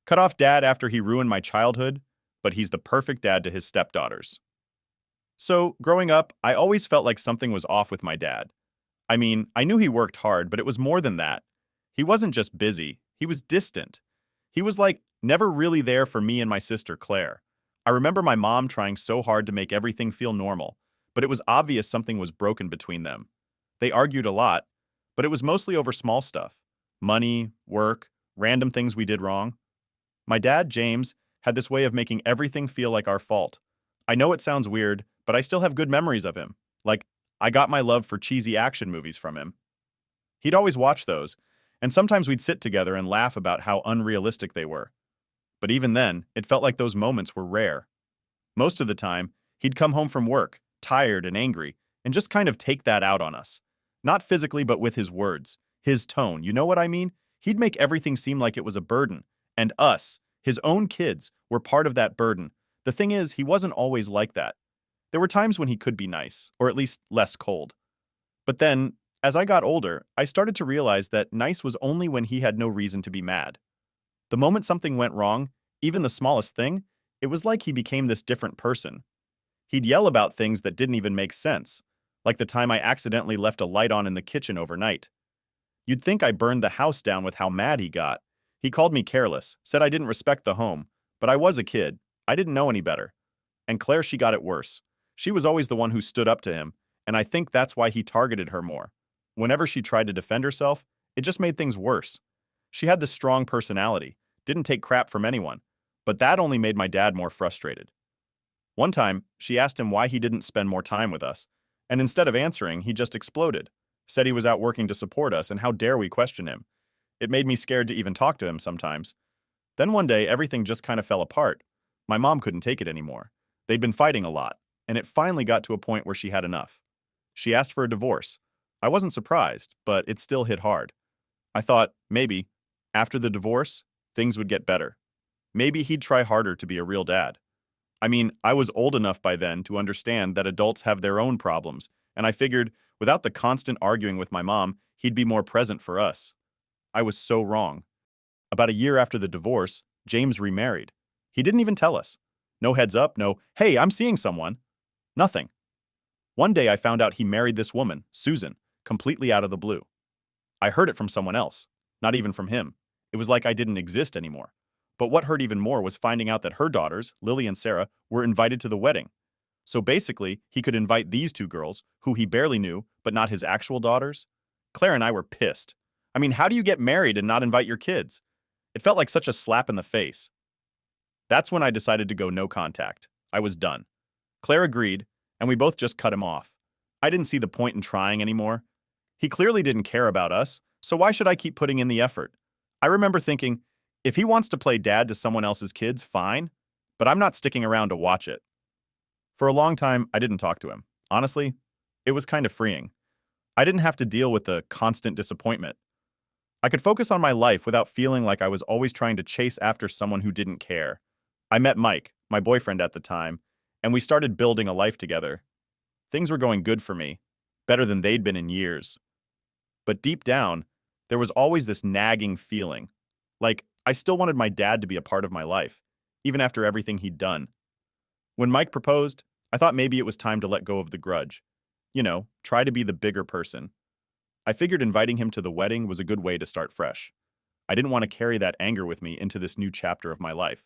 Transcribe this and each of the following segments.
Cut off dad after he ruined my childhood, but he's the perfect dad to his stepdaughters. So, growing up, I always felt like something was off with my dad. I mean, I knew he worked hard, but it was more than that. He wasn't just busy, he was distant. He was like never really there for me and my sister Claire. I remember my mom trying so hard to make everything feel normal, but it was obvious something was broken between them. They argued a lot, but it was mostly over small stuff: money, work, random things we did wrong. My dad, James, had this way of making everything feel like our fault. I know it sounds weird, but I still have good memories of him. Like, I got my love for cheesy action movies from him. He'd always watch those, and sometimes we'd sit together and laugh about how unrealistic they were. But even then, it felt like those moments were rare. Most of the time, he'd come home from work, tired and angry, and just kind of take that out on us. Not physically, but with his words, his tone, you know what I mean? He'd make everything seem like it was a burden, and us, his own kids, were part of that burden. The thing is, he wasn't always like that. There were times when he could be nice, or at least less cold. But then, as I got older, I started to realize that nice was only when he had no reason to be mad. The moment something went wrong, even the smallest thing, it was like he became this different person. He'd yell about things that didn't even make sense, like the time I accidentally left a light on in the kitchen overnight. You'd think I burned the house down with how mad he got. He called me careless, said I didn't respect the home, but I was a kid. I didn't know any better. And Claire, she got it worse. She was always the one who stood up to him, and I think that's why he targeted her more. Whenever she tried to defend herself, it just made things worse. She had this strong personality, didn't take crap from anyone, but that only made my dad more frustrated. One time, she asked him why he didn't spend more time with us, and instead of answering, he just exploded, said he was out working to support us, and how dare we question him. It made me scared to even talk to him sometimes. Then one day, everything just kind of fell apart. My mom couldn't take it anymore. They'd been fighting a lot, and it finally got to a point where she had enough. She asked for a divorce. I wasn't surprised, but it still hit hard. I thought, maybe, after the divorce, things would get better. Maybe he'd try harder to be a real dad. I mean, I was old enough by then to understand that adults have their own problems, and I figured, without the constant arguing with my mom, he'd be more present for us. I was so wrong. About a year after the divorce, James remarried. He didn't even tell us. No heads up, no, hey, I'm seeing someone. Nothing. One day I found out he married this woman, Susan, completely out of the blue. I heard it from someone else, not even from him. It was like I didn't exist anymore. But what hurt even more was finding out that her daughters, Lily and Sarah, were invited to the wedding. So basically, he could invite these two girls, who he barely knew, but not his actual daughters. Claire and I were pissed. I mean, how do you get married and not invite your kids? It felt like such a slap in the face. That's when I decided to go no contact. I was done. Claire agreed, and we both just cut him off. I didn't see the point in trying anymore. He clearly didn't care about us, so why should I keep putting in the effort? I remember thinking, if he wants to play dad to someone else's kids, fine, but I'm not sticking around to watch it. For a long time, I didn't talk to him. Honestly, it was kind of freeing. I didn't have to deal with the constant disappointment. I could focus on my life without feeling like I was always trying to chase after someone who didn't care. I met Mike, my boyfriend at the time, and we started building a life together. Things were going good for me, better than they'd been in years. But deep down, there was always this nagging feeling. Like, I still wanted my dad to be a part of my life, even after everything he'd done. When Mike proposed, I thought maybe it was time to let go of the grudge. You know, try to be the bigger person. I figured inviting him to the wedding was a good way to start fresh. I didn't want to carry that anger with me into this new chapter of my life.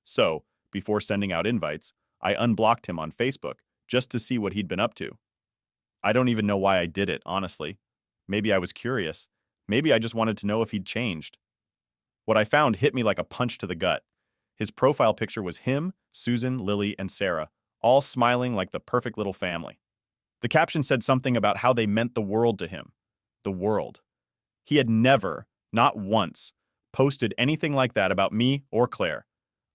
So, before sending out invites, I unblocked him on Facebook just to see what he'd been up to. I don't even know why I did it, honestly. Maybe I was curious. Maybe I just wanted to know if he'd changed. What I found hit me like a punch to the gut. His profile picture was him, Susan, Lily, and Sarah, all smiling like the perfect little family. The caption said something about how they meant the world to him. The world. He had never, not once, posted anything like that about me or Claire.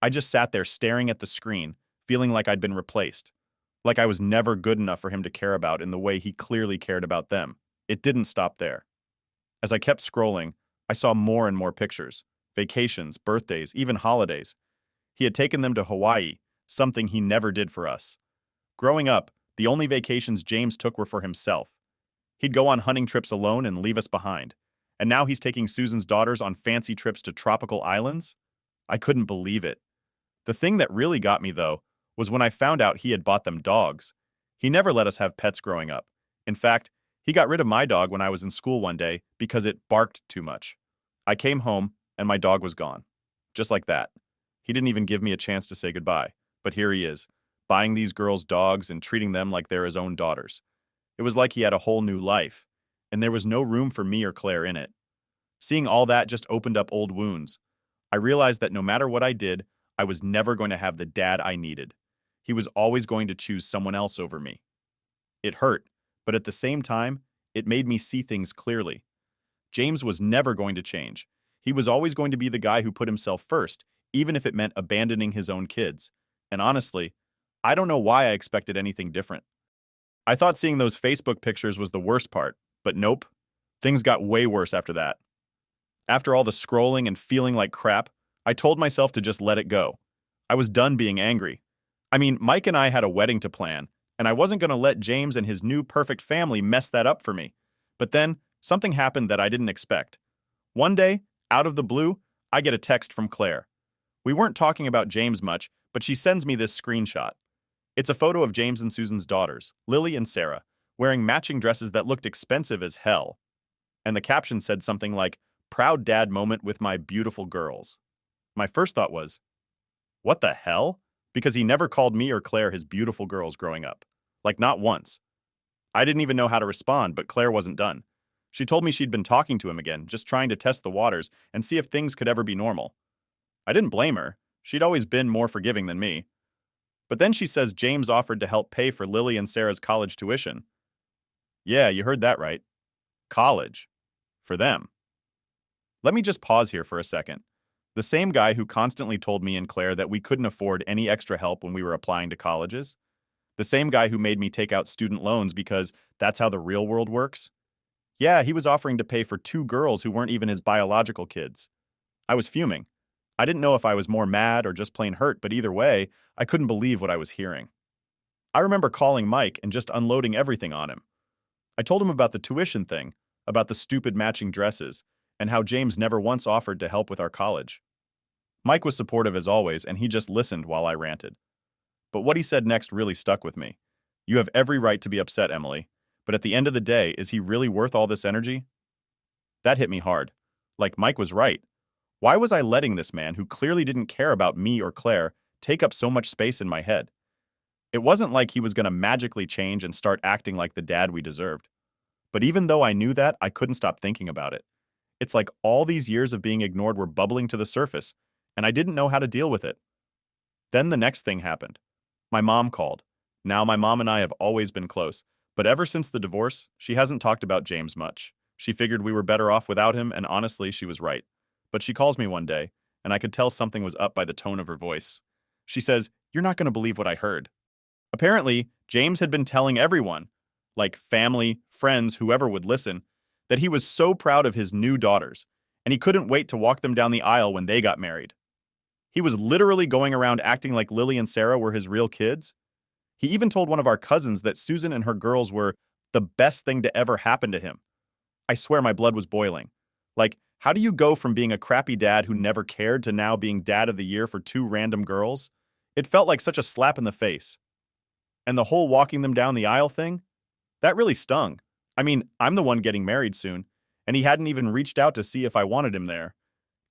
I just sat there staring at the screen, feeling like I'd been replaced. Like I was never good enough for him to care about in the way he clearly cared about them. It didn't stop there. As I kept scrolling, I saw more and more pictures. Vacations, birthdays, even holidays. He had taken them to Hawaii, something he never did for us. Growing up, the only vacations James took were for himself. He'd go on hunting trips alone and leave us behind. And now he's taking Susan's daughters on fancy trips to tropical islands? I couldn't believe it. The thing that really got me, though, was when I found out he had bought them dogs. He never let us have pets growing up. In fact, he got rid of my dog when I was in school one day because it barked too much. I came home, and my dog was gone. Just like that. He didn't even give me a chance to say goodbye. But here he is, buying these girls dogs and treating them like they're his own daughters. It was like he had a whole new life, and there was no room for me or Claire in it. Seeing all that just opened up old wounds. I realized that no matter what I did, I was never going to have the dad I needed. He was always going to choose someone else over me. It hurt, but at the same time, it made me see things clearly. James was never going to change. He was always going to be the guy who put himself first, even if it meant abandoning his own kids. And honestly, I don't know why I expected anything different. I thought seeing those Facebook pictures was the worst part, but nope. Things got way worse after that. After all the scrolling and feeling like crap, I told myself to just let it go. I was done being angry. I mean, Mike and I had a wedding to plan, and I wasn't going to let James and his new perfect family mess that up for me. But then, something happened that I didn't expect. One day, out of the blue, I get a text from Claire. We weren't talking about James much, but she sends me this screenshot. It's a photo of James and Susan's daughters, Lily and Sarah, wearing matching dresses that looked expensive as hell. And the caption said something like, "Proud dad moment with my beautiful girls." My first thought was, what the hell? Because he never called me or Claire his beautiful girls growing up. Like, not once. I didn't even know how to respond, but Claire wasn't done. She told me she'd been talking to him again, just trying to test the waters and see if things could ever be normal. I didn't blame her. She'd always been more forgiving than me. But then she says James offered to help pay for Lily and Sarah's college tuition. Yeah, you heard that right. College. For them. Let me just pause here for a second. The same guy who constantly told me and Claire that we couldn't afford any extra help when we were applying to colleges. The same guy who made me take out student loans because that's how the real world works. Yeah, he was offering to pay for two girls who weren't even his biological kids. I was fuming. I didn't know if I was more mad or just plain hurt, but either way, I couldn't believe what I was hearing. I remember calling Mike and just unloading everything on him. I told him about the tuition thing, about the stupid matching dresses, and how James never once offered to help with our college. Mike was supportive as always, and he just listened while I ranted. But what he said next really stuck with me. You have every right to be upset, Emily, but at the end of the day, is he really worth all this energy? That hit me hard. Like, Mike was right. Why was I letting this man, who clearly didn't care about me or Claire, take up so much space in my head? It wasn't like he was going to magically change and start acting like the dad we deserved. But even though I knew that, I couldn't stop thinking about it. It's like all these years of being ignored were bubbling to the surface, and I didn't know how to deal with it. Then the next thing happened. My mom called. Now, my mom and I have always been close, but ever since the divorce, she hasn't talked about James much. She figured we were better off without him, and honestly, she was right. But she calls me one day, and I could tell something was up by the tone of her voice. She says, "You're not going to believe what I heard." Apparently, James had been telling everyone, like family, friends, whoever would listen, that he was so proud of his new daughters, and he couldn't wait to walk them down the aisle when they got married. He was literally going around acting like Lily and Sarah were his real kids. He even told one of our cousins that Susan and her girls were the best thing to ever happen to him. I swear my blood was boiling. Like, how do you go from being a crappy dad who never cared to now being dad of the year for two random girls? It felt like such a slap in the face. And the whole walking them down the aisle thing? That really stung. I mean, I'm the one getting married soon, and he hadn't even reached out to see if I wanted him there.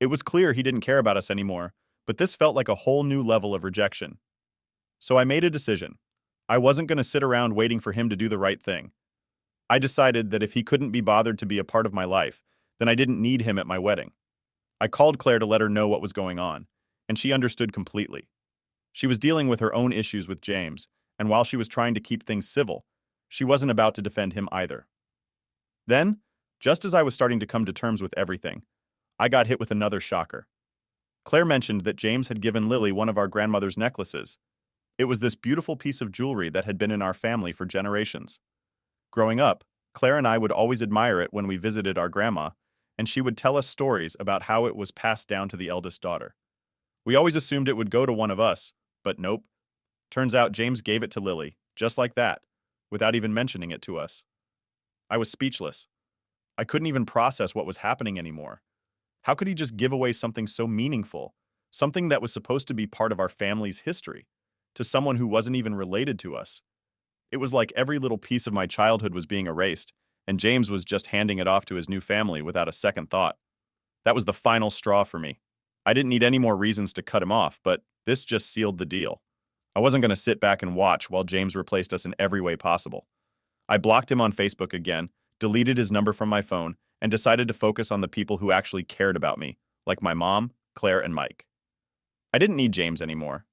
It was clear he didn't care about us anymore, but this felt like a whole new level of rejection. So I made a decision. I wasn't going to sit around waiting for him to do the right thing. I decided that if he couldn't be bothered to be a part of my life, then I didn't need him at my wedding. I called Claire to let her know what was going on, and she understood completely. She was dealing with her own issues with James, and while she was trying to keep things civil, she wasn't about to defend him either. Then, just as I was starting to come to terms with everything, I got hit with another shocker. Claire mentioned that James had given Lily one of our grandmother's necklaces. It was this beautiful piece of jewelry that had been in our family for generations. Growing up, Claire and I would always admire it when we visited our grandma, and she would tell us stories about how it was passed down to the eldest daughter. We always assumed it would go to one of us, but nope. Turns out James gave it to Lily, just like that, without even mentioning it to us. I was speechless. I couldn't even process what was happening anymore. How could he just give away something so meaningful? something that was supposed to be part of our family's history, to someone who wasn't even related to us. It was like every little piece of my childhood was being erased, and James was just handing it off to his new family without a second thought. That was the final straw for me. I didn't need any more reasons to cut him off, but this just sealed the deal. I wasn't going to sit back and watch while James replaced us in every way possible. I blocked him on Facebook again, deleted his number from my phone, and decided to focus on the people who actually cared about me, like my mom, Claire, and Mike. I didn't need James anymore.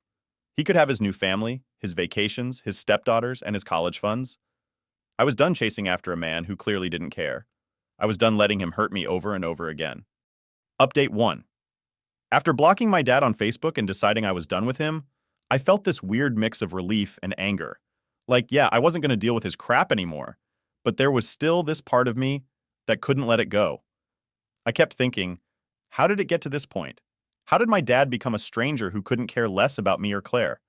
He could have his new family, his vacations, his stepdaughters, and his college funds. I was done chasing after a man who clearly didn't care. I was done letting him hurt me over and over again. Update 1. After blocking my dad on Facebook and deciding I was done with him, I felt this weird mix of relief and anger. Like, yeah, I wasn't going to deal with his crap anymore, but there was still this part of me that couldn't let it go. I kept thinking, how did it get to this point? How did my dad become a stranger who couldn't care less about me or Claire?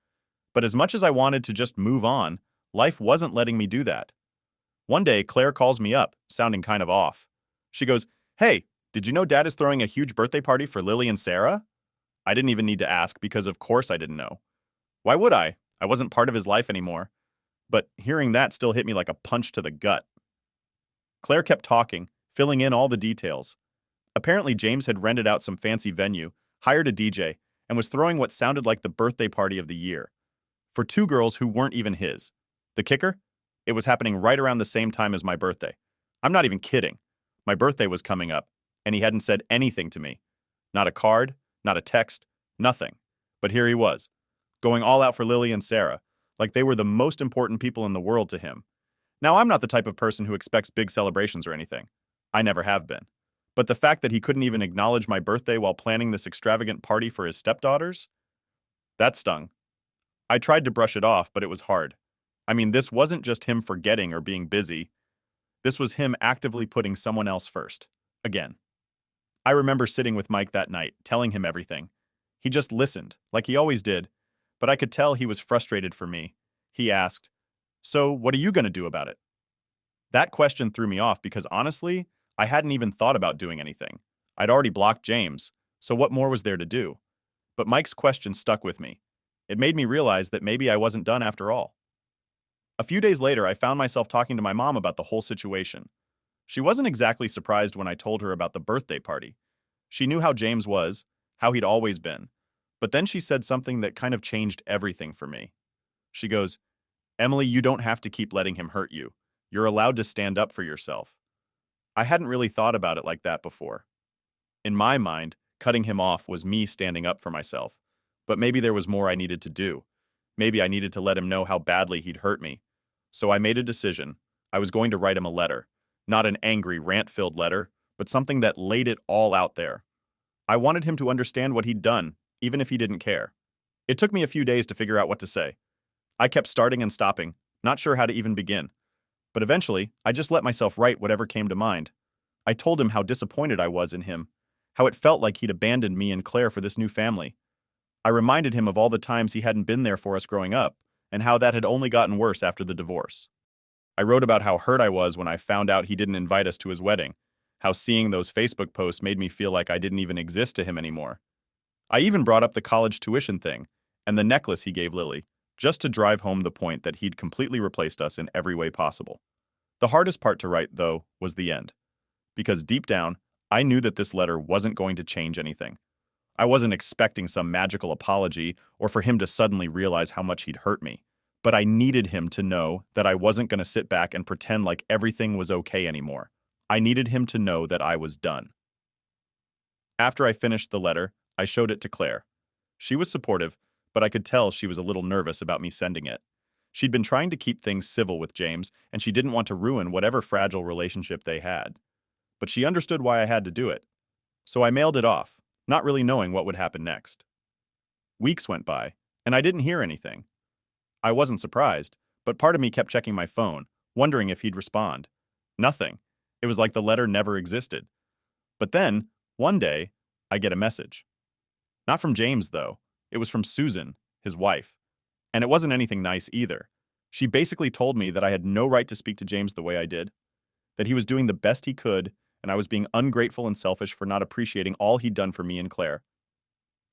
But as much as I wanted to just move on, life wasn't letting me do that. One day, Claire calls me up, sounding kind of off. She goes, "Hey, did you know Dad is throwing a huge birthday party for Lily and Sarah?" I didn't even need to ask because of course I didn't know. Why would I? I wasn't part of his life anymore. But hearing that still hit me like a punch to the gut. Claire kept talking, filling in all the details. Apparently, James had rented out some fancy venue, hired a DJ, and was throwing what sounded like the birthday party of the year for two girls who weren't even his. The kicker? It was happening right around the same time as my birthday. I'm not even kidding. My birthday was coming up, and he hadn't said anything to me. Not a card, not a text, nothing. But here he was, going all out for Lily and Sarah, like they were the most important people in the world to him. Now, I'm not the type of person who expects big celebrations or anything. I never have been. But the fact that he couldn't even acknowledge my birthday while planning this extravagant party for his stepdaughters? That stung. I tried to brush it off, but it was hard. I mean, this wasn't just him forgetting or being busy. This was him actively putting someone else first. Again. I remember sitting with Mike that night, telling him everything. He just listened, like he always did, but I could tell he was frustrated for me. He asked, "So, what are you going to do about it?" That question threw me off because honestly, I hadn't even thought about doing anything. I'd already blocked James, so what more was there to do? But Mike's question stuck with me. It made me realize that maybe I wasn't done after all. A few days later, I found myself talking to my mom about the whole situation. She wasn't exactly surprised when I told her about the birthday party. She knew how James was, how he'd always been. But then she said something that kind of changed everything for me. She goes, "Emily, you don't have to keep letting him hurt you. You're allowed to stand up for yourself." I hadn't really thought about it like that before. In my mind, cutting him off was me standing up for myself. But maybe there was more I needed to do. Maybe I needed to let him know how badly he'd hurt me. So I made a decision. I was going to write him a letter. Not an angry, rant-filled letter, but something that laid it all out there. I wanted him to understand what he'd done, even if he didn't care. It took me a few days to figure out what to say. I kept starting and stopping, not sure how to even begin. But eventually, I just let myself write whatever came to mind. I told him how disappointed I was in him, how it felt like he'd abandoned me and Claire for this new family. I reminded him of all the times he hadn't been there for us growing up, and how that had only gotten worse after the divorce. I wrote about how hurt I was when I found out he didn't invite us to his wedding, how seeing those Facebook posts made me feel like I didn't even exist to him anymore. I even brought up the college tuition thing, and the necklace he gave Lily, just to drive home the point that he'd completely replaced us in every way possible. The hardest part to write, though, was the end. Because deep down, I knew that this letter wasn't going to change anything. I wasn't expecting some magical apology or for him to suddenly realize how much he'd hurt me. But I needed him to know that I wasn't going to sit back and pretend like everything was okay anymore. I needed him to know that I was done. After I finished the letter, I showed it to Claire. She was supportive, but I could tell she was a little nervous about me sending it. She'd been trying to keep things civil with James, and she didn't want to ruin whatever fragile relationship they had. But she understood why I had to do it. So I mailed it off, not really knowing what would happen next. Weeks went by, and I didn't hear anything. I wasn't surprised, but part of me kept checking my phone, wondering if he'd respond. Nothing. It was like the letter never existed. But then, one day, I get a message. Not from James, though. It was from Susan, his wife. And it wasn't anything nice either. She basically told me that I had no right to speak to James the way I did, that he was doing the best he could, and I was being ungrateful and selfish for not appreciating all he'd done for me and Claire.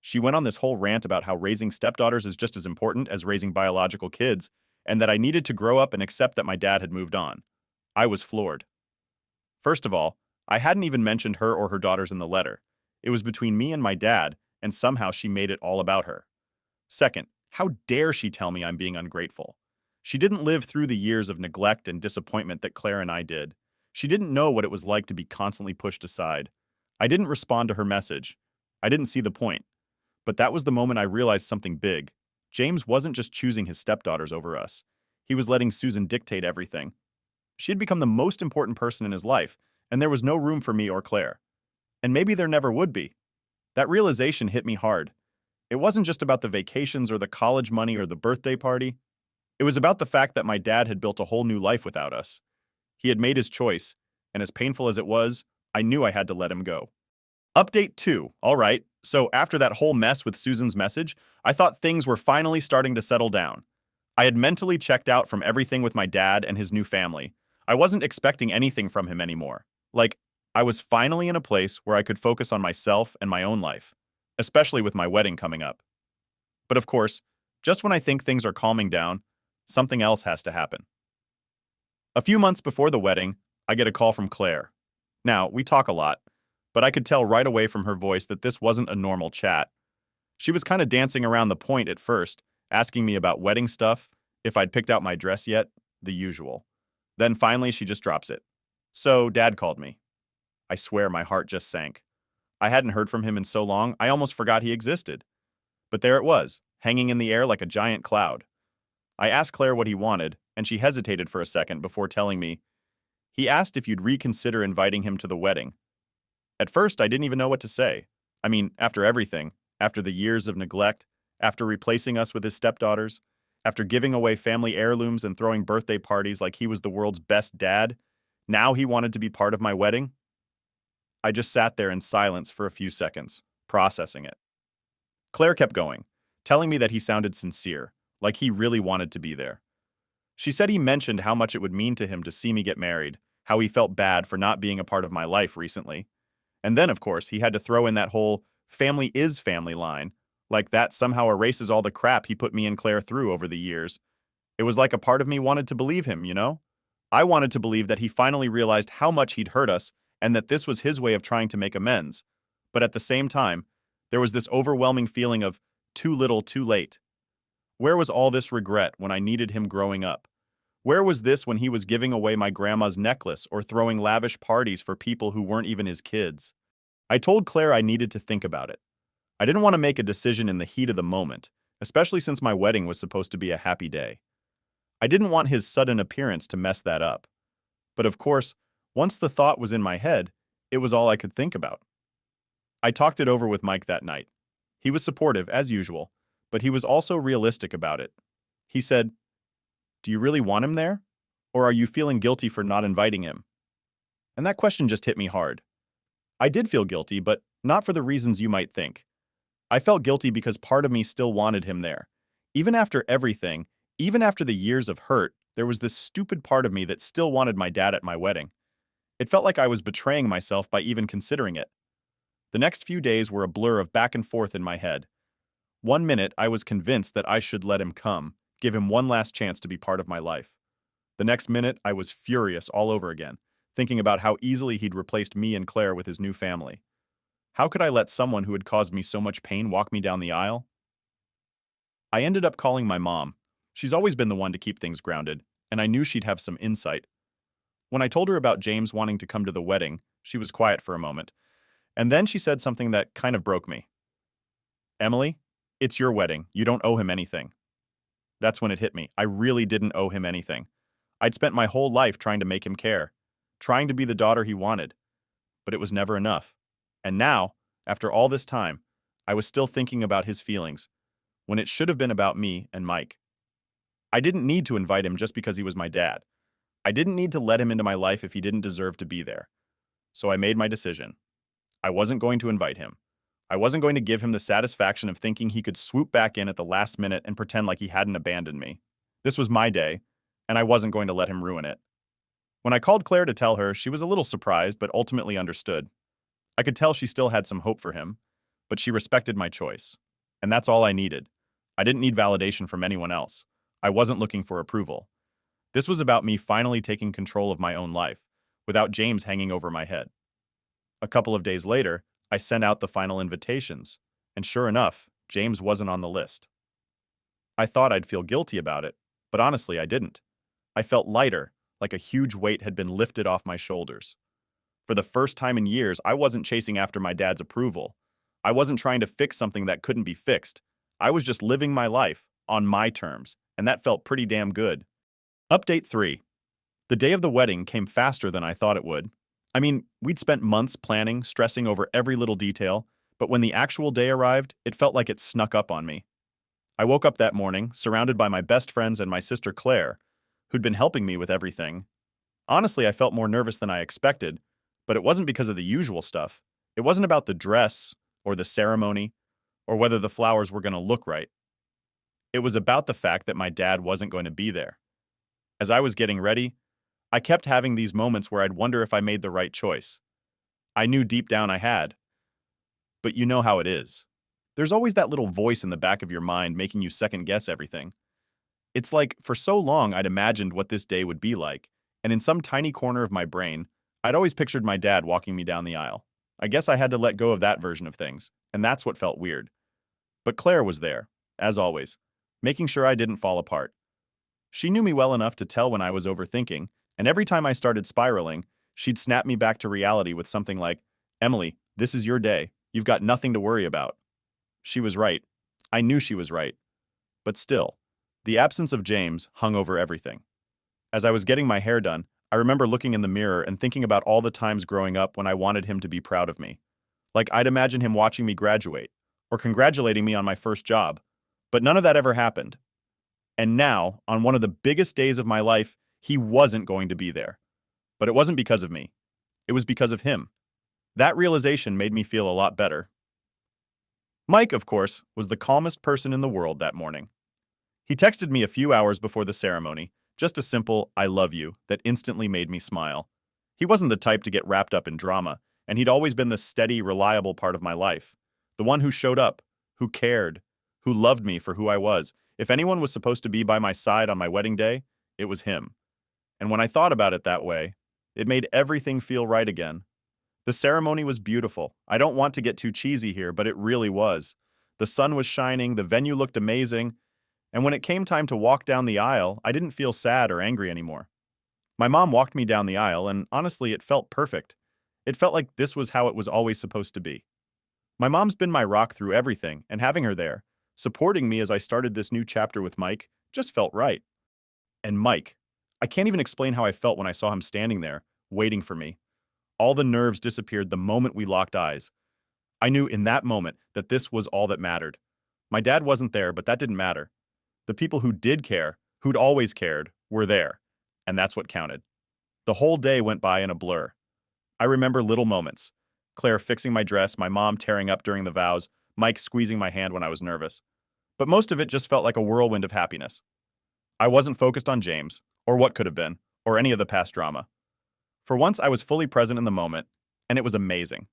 She went on this whole rant about how raising stepdaughters is just as important as raising biological kids, and that I needed to grow up and accept that my dad had moved on. I was floored. First of all, I hadn't even mentioned her or her daughters in the letter. It was between me and my dad, and somehow she made it all about her. Second, how dare she tell me I'm being ungrateful? She didn't live through the years of neglect and disappointment that Claire and I did. She didn't know what it was like to be constantly pushed aside. I didn't respond to her message. I didn't see the point. But that was the moment I realized something big. James wasn't just choosing his stepdaughters over us. He was letting Susan dictate everything. She had become the most important person in his life, and there was no room for me or Claire. And maybe there never would be. That realization hit me hard. It wasn't just about the vacations or the college money or the birthday party. It was about the fact that my dad had built a whole new life without us. He had made his choice, and as painful as it was, I knew I had to let him go. Update 2. All right, so after that whole mess with Susan's message, I thought things were finally starting to settle down. I had mentally checked out from everything with my dad and his new family. I wasn't expecting anything from him anymore. Like, I was finally in a place where I could focus on myself and my own life, especially with my wedding coming up. But of course, just when I think things are calming down, something else has to happen. A few months before the wedding, I get a call from Claire. Now, we talk a lot, but I could tell right away from her voice that this wasn't a normal chat. She was kind of dancing around the point at first, asking me about wedding stuff, if I'd picked out my dress yet, the usual. Then finally, she just drops it. So, Dad called me. I swear my heart just sank. I hadn't heard from him in so long, I almost forgot he existed. But there it was, hanging in the air like a giant cloud. I asked Claire what he wanted, and she hesitated for a second before telling me, he asked if you'd reconsider inviting him to the wedding. At first, I didn't even know what to say. I mean, after everything, after the years of neglect, after replacing us with his stepdaughters, after giving away family heirlooms and throwing birthday parties like he was the world's best dad, now he wanted to be part of my wedding? I just sat there in silence for a few seconds, processing it. Claire kept going, telling me that he sounded sincere, like he really wanted to be there. She said he mentioned how much it would mean to him to see me get married, how he felt bad for not being a part of my life recently. And then, of course, he had to throw in that whole family is family line, like that somehow erases all the crap he put me and Claire through over the years. It was like a part of me wanted to believe him, you know? I wanted to believe that he finally realized how much he'd hurt us and that this was his way of trying to make amends. But at the same time, there was this overwhelming feeling of too little, too late. Where was all this regret when I needed him growing up? Where was this when he was giving away my grandma's necklace or throwing lavish parties for people who weren't even his kids? I told Claire I needed to think about it. I didn't want to make a decision in the heat of the moment, especially since my wedding was supposed to be a happy day. I didn't want his sudden appearance to mess that up. But of course, once the thought was in my head, it was all I could think about. I talked it over with Mike that night. He was supportive, as usual, but he was also realistic about it. He said, "Do you really want him there? Or are you feeling guilty for not inviting him?" And that question just hit me hard. I did feel guilty, but not for the reasons you might think. I felt guilty because part of me still wanted him there. Even after everything, even after the years of hurt, there was this stupid part of me that still wanted my dad at my wedding. It felt like I was betraying myself by even considering it. The next few days were a blur of back and forth in my head. One minute, I was convinced that I should let him come, give him one last chance to be part of my life. The next minute, I was furious all over again, thinking about how easily he'd replaced me and Claire with his new family. How could I let someone who had caused me so much pain walk me down the aisle? I ended up calling my mom. She's always been the one to keep things grounded, and I knew she'd have some insight. When I told her about James wanting to come to the wedding, she was quiet for a moment, and then she said something that kind of broke me. "Emily, it's your wedding. You don't owe him anything." That's when it hit me. I really didn't owe him anything. I'd spent my whole life trying to make him care, trying to be the daughter he wanted, but it was never enough. And now, after all this time, I was still thinking about his feelings, when it should have been about me and Mike. I didn't need to invite him just because he was my dad. I didn't need to let him into my life if he didn't deserve to be there. So I made my decision. I wasn't going to invite him. I wasn't going to give him the satisfaction of thinking he could swoop back in at the last minute and pretend like he hadn't abandoned me. This was my day, and I wasn't going to let him ruin it. When I called Claire to tell her, she was a little surprised but ultimately understood. I could tell she still had some hope for him, but she respected my choice. and that's all I needed. I didn't need validation from anyone else. I wasn't looking for approval. This was about me finally taking control of my own life, without James hanging over my head. A couple of days later, I sent out the final invitations, and sure enough, James wasn't on the list. I thought I'd feel guilty about it, but honestly, I didn't. I felt lighter, like a huge weight had been lifted off my shoulders. For the first time in years, I wasn't chasing after my dad's approval. I wasn't trying to fix something that couldn't be fixed. I was just living my life on my terms, and that felt pretty damn good. Update 3. The day of the wedding came faster than I thought it would. I mean, we'd spent months planning, stressing over every little detail, but when the actual day arrived, it felt like it snuck up on me. I woke up that morning, surrounded by my best friends and my sister Claire, who'd been helping me with everything. Honestly, I felt more nervous than I expected, but it wasn't because of the usual stuff. It wasn't about the dress, or the ceremony, or whether the flowers were going to look right. It was about the fact that my dad wasn't going to be there. As I was getting ready, I kept having these moments where I'd wonder if I made the right choice. I knew deep down I had. But you know how it is. There's always that little voice in the back of your mind making you second guess everything. It's like, for so long I'd imagined what this day would be like, and in some tiny corner of my brain, I'd always pictured my dad walking me down the aisle. I guess I had to let go of that version of things, and that's what felt weird. But Claire was there, as always, making sure I didn't fall apart. She knew me well enough to tell when I was overthinking, and every time I started spiraling, she'd snap me back to reality with something like, "Emily, this is your day. You've got nothing to worry about." She was right. I knew she was right. But still, the absence of James hung over everything. As I was getting my hair done, I remember looking in the mirror and thinking about all the times growing up when I wanted him to be proud of me. Like I'd imagine him watching me graduate, or congratulating me on my first job. But none of that ever happened. And now, on one of the biggest days of my life, he wasn't going to be there. But it wasn't because of me. It was because of him. That realization made me feel a lot better. Mike, of course, was the calmest person in the world that morning. He texted me a few hours before the ceremony, just a simple "I love you" that instantly made me smile. He wasn't the type to get wrapped up in drama, and he'd always been the steady, reliable part of my life. The one who showed up, who cared, who loved me for who I was. If anyone was supposed to be by my side on my wedding day, it was him. And when I thought about it that way, it made everything feel right again. The ceremony was beautiful. I don't want to get too cheesy here, but it really was. The sun was shining, the venue looked amazing, and when it came time to walk down the aisle, I didn't feel sad or angry anymore. My mom walked me down the aisle, and honestly, it felt perfect. It felt like this was how it was always supposed to be. My mom's been my rock through everything, and having her there, supporting me as I started this new chapter with Mike, just felt right. And Mike, I can't even explain how I felt when I saw him standing there, waiting for me. All the nerves disappeared the moment we locked eyes. I knew in that moment that this was all that mattered. My dad wasn't there, but that didn't matter. The people who did care, who'd always cared, were there, and that's what counted. The whole day went by in a blur. I remember little moments. Claire fixing my dress, my mom tearing up during the vows, Mike squeezing my hand when I was nervous. But most of it just felt like a whirlwind of happiness. I wasn't focused on James, or what could have been, or any of the past drama. For once, I was fully present in the moment, and it was amazing.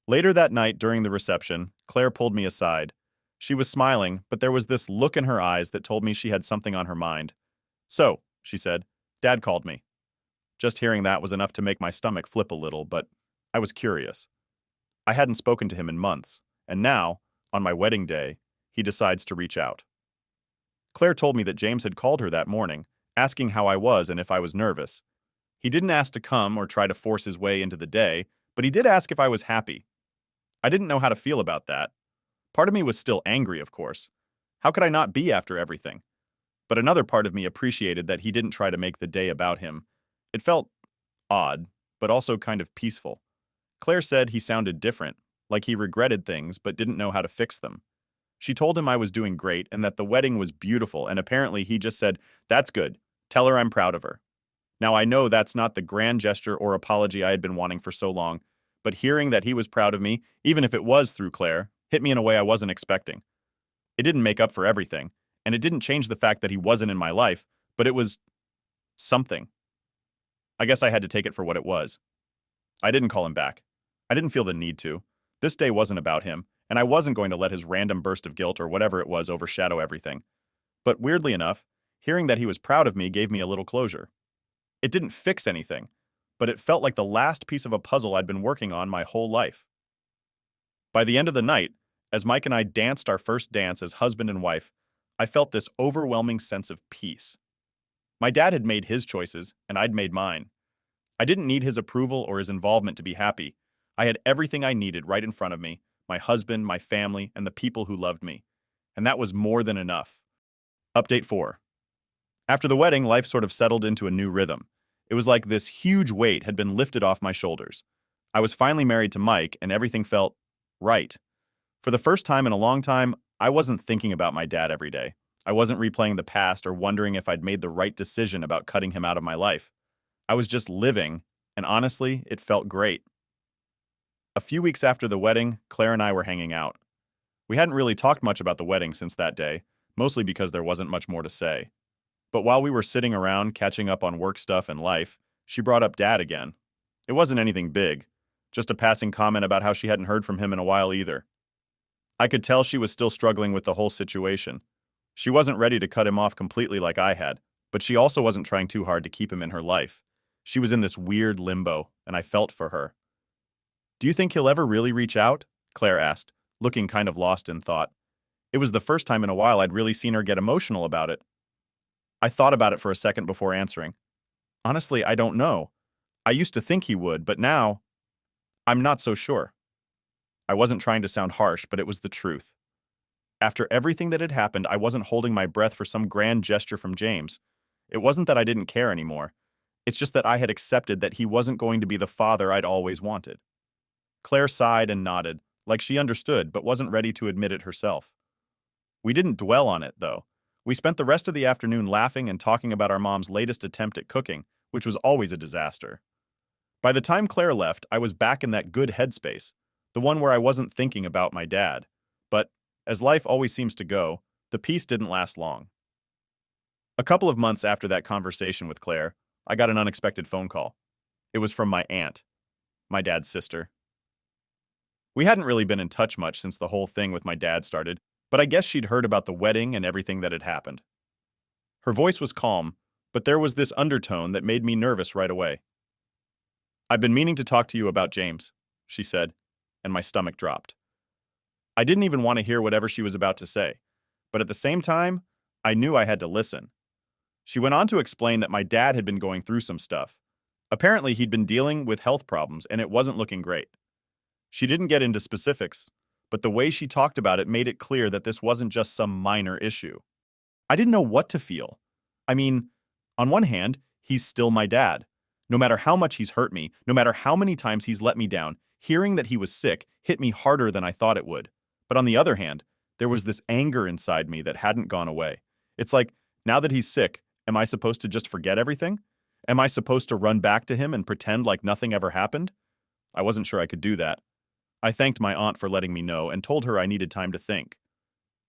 Later that night during the reception, Claire pulled me aside. She was smiling, but there was this look in her eyes that told me she had something on her mind. "So," she said, "Dad called me." Just hearing that was enough to make my stomach flip a little, but I was curious. I hadn't spoken to him in months, and now, on my wedding day, he decides to reach out. Claire told me that James had called her that morning, asking how I was and if I was nervous. He didn't ask to come or try to force his way into the day, but he did ask if I was happy. I didn't know how to feel about that. Part of me was still angry, of course. How could I not be after everything? But another part of me appreciated that he didn't try to make the day about him. It felt odd, but also kind of peaceful. Claire said he sounded different, like he regretted things but didn't know how to fix them. She told him I was doing great and that the wedding was beautiful, and apparently he just said, "That's good. Tell her I'm proud of her." Now I know that's not the grand gesture or apology I had been wanting for so long, but hearing that he was proud of me, even if it was through Claire, hit me in a way I wasn't expecting. It didn't make up for everything, and it didn't change the fact that he wasn't in my life, but it was something. I guess I had to take it for what it was. I didn't call him back. I didn't feel the need to. This day wasn't about him, and I wasn't going to let his random burst of guilt or whatever it was overshadow everything. But weirdly enough, hearing that he was proud of me gave me a little closure. It didn't fix anything, but it felt like the last piece of a puzzle I'd been working on my whole life. By the end of the night, as Mike and I danced our first dance as husband and wife, I felt this overwhelming sense of peace. My dad had made his choices, and I'd made mine. I didn't need his approval or his involvement to be happy. I had everything I needed right in front of me, my husband, my family, and the people who loved me. And that was more than enough. Update 4. After the wedding, life sort of settled into a new rhythm. It was like this huge weight had been lifted off my shoulders. I was finally married to Mike, and everything felt right. For the first time in a long time, I wasn't thinking about my dad every day. I wasn't replaying the past or wondering if I'd made the right decision about cutting him out of my life. I was just living, and honestly, it felt great. A few weeks after the wedding, Claire and I were hanging out. We hadn't really talked much about the wedding since that day, mostly because there wasn't much more to say. But while we were sitting around catching up on work stuff and life, she brought up Dad again. It wasn't anything big, just a passing comment about how she hadn't heard from him in a while either. I could tell she was still struggling with the whole situation. She wasn't ready to cut him off completely like I had, but she also wasn't trying too hard to keep him in her life. She was in this weird limbo, and I felt for her. "Do you think he'll ever really reach out?" Claire asked, looking kind of lost in thought. It was the first time in a while I'd really seen her get emotional about it. I thought about it for a second before answering. Honestly, I don't know. I used to think he would, but now, I'm not so sure. I wasn't trying to sound harsh, but it was the truth. After everything that had happened, I wasn't holding my breath for some grand gesture from James. It wasn't that I didn't care anymore. It's just that I had accepted that he wasn't going to be the father I'd always wanted. Claire sighed and nodded, like she understood but wasn't ready to admit it herself. We didn't dwell on it, though. We spent the rest of the afternoon laughing and talking about our mom's latest attempt at cooking, which was always a disaster. By the time Claire left, I was back in that good headspace, the one where I wasn't thinking about my dad. But, as life always seems to go, the peace didn't last long. A couple of months after that conversation with Claire, I got an unexpected phone call. It was from my aunt, my dad's sister. We hadn't really been in touch much since the whole thing with my dad started, but I guess she'd heard about the wedding and everything that had happened. Her voice was calm, but there was this undertone that made me nervous right away. "I've been meaning to talk to you about James," she said, and my stomach dropped. I didn't even want to hear whatever she was about to say, but at the same time, I knew I had to listen. She went on to explain that my dad had been going through some stuff. Apparently, he'd been dealing with health problems, and it wasn't looking great. She didn't get into specifics, but the way she talked about it made it clear that this wasn't just some minor issue. I didn't know what to feel. I mean, on one hand, he's still my dad. No matter how much he's hurt me, no matter how many times he's let me down, hearing that he was sick hit me harder than I thought it would. But on the other hand, there was this anger inside me that hadn't gone away. It's like, now that he's sick, am I supposed to just forget everything? Am I supposed to run back to him and pretend like nothing ever happened? I wasn't sure I could do that. I thanked my aunt for letting me know and told her I needed time to think.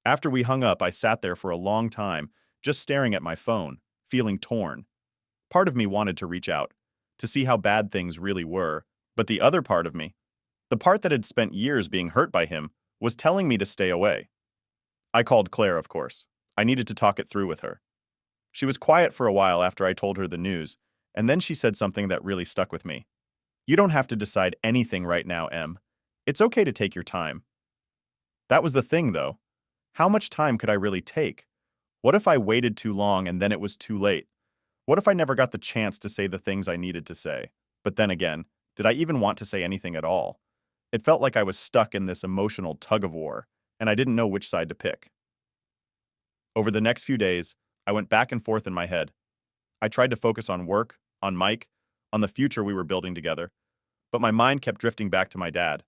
After we hung up, I sat there for a long time, just staring at my phone, feeling torn. Part of me wanted to reach out, to see how bad things really were, but the other part of me, the part that had spent years being hurt by him, was telling me to stay away. I called Claire, of course. I needed to talk it through with her. She was quiet for a while after I told her the news, and then she said something that really stuck with me. "You don't have to decide anything right now, Em. It's okay to take your time." That was the thing, though. How much time could I really take? What if I waited too long and then it was too late? What if I never got the chance to say the things I needed to say? But then again, did I even want to say anything at all? It felt like I was stuck in this emotional tug-of-war, and I didn't know which side to pick. Over the next few days, I went back and forth in my head. I tried to focus on work, on Mike, on the future we were building together, but my mind kept drifting back to my dad.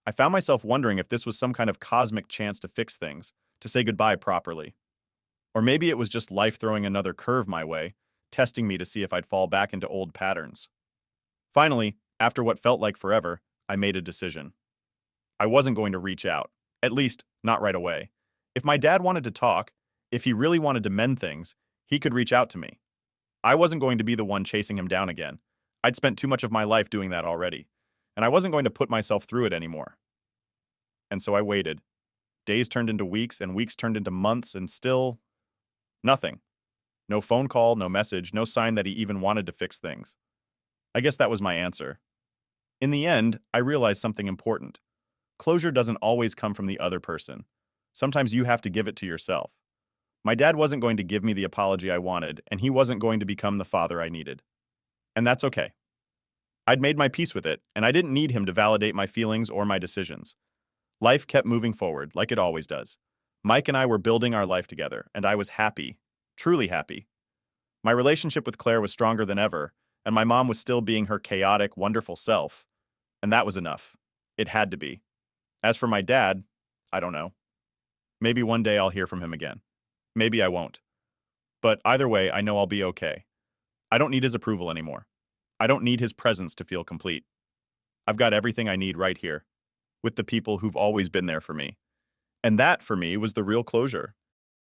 I found myself wondering if this was some kind of cosmic chance to fix things, to say goodbye properly. Or maybe it was just life throwing another curve my way, testing me to see if I'd fall back into old patterns. Finally, after what felt like forever, I made a decision. I wasn't going to reach out, at least not right away. If my dad wanted to talk, if he really wanted to mend things, he could reach out to me. I wasn't going to be the one chasing him down again. I'd spent too much of my life doing that already, and I wasn't going to put myself through it anymore. And so I waited. Days turned into weeks, and weeks turned into months, and still nothing. No phone call, no message, no sign that he even wanted to fix things. I guess that was my answer. In the end, I realized something important. Closure doesn't always come from the other person. Sometimes you have to give it to yourself. My dad wasn't going to give me the apology I wanted, and he wasn't going to become the father I needed. And that's okay. I'd made my peace with it, and I didn't need him to validate my feelings or my decisions. Life kept moving forward, like it always does. Mike and I were building our life together, and I was happy, truly happy. My relationship with Claire was stronger than ever, and my mom was still being her chaotic, wonderful self. And that was enough. It had to be. As for my dad, I don't know. Maybe one day I'll hear from him again. Maybe I won't. But either way, I know I'll be okay. I don't need his approval anymore. I don't need his presence to feel complete. I've got everything I need right here, with the people who've always been there for me. And that, for me, was the real closure.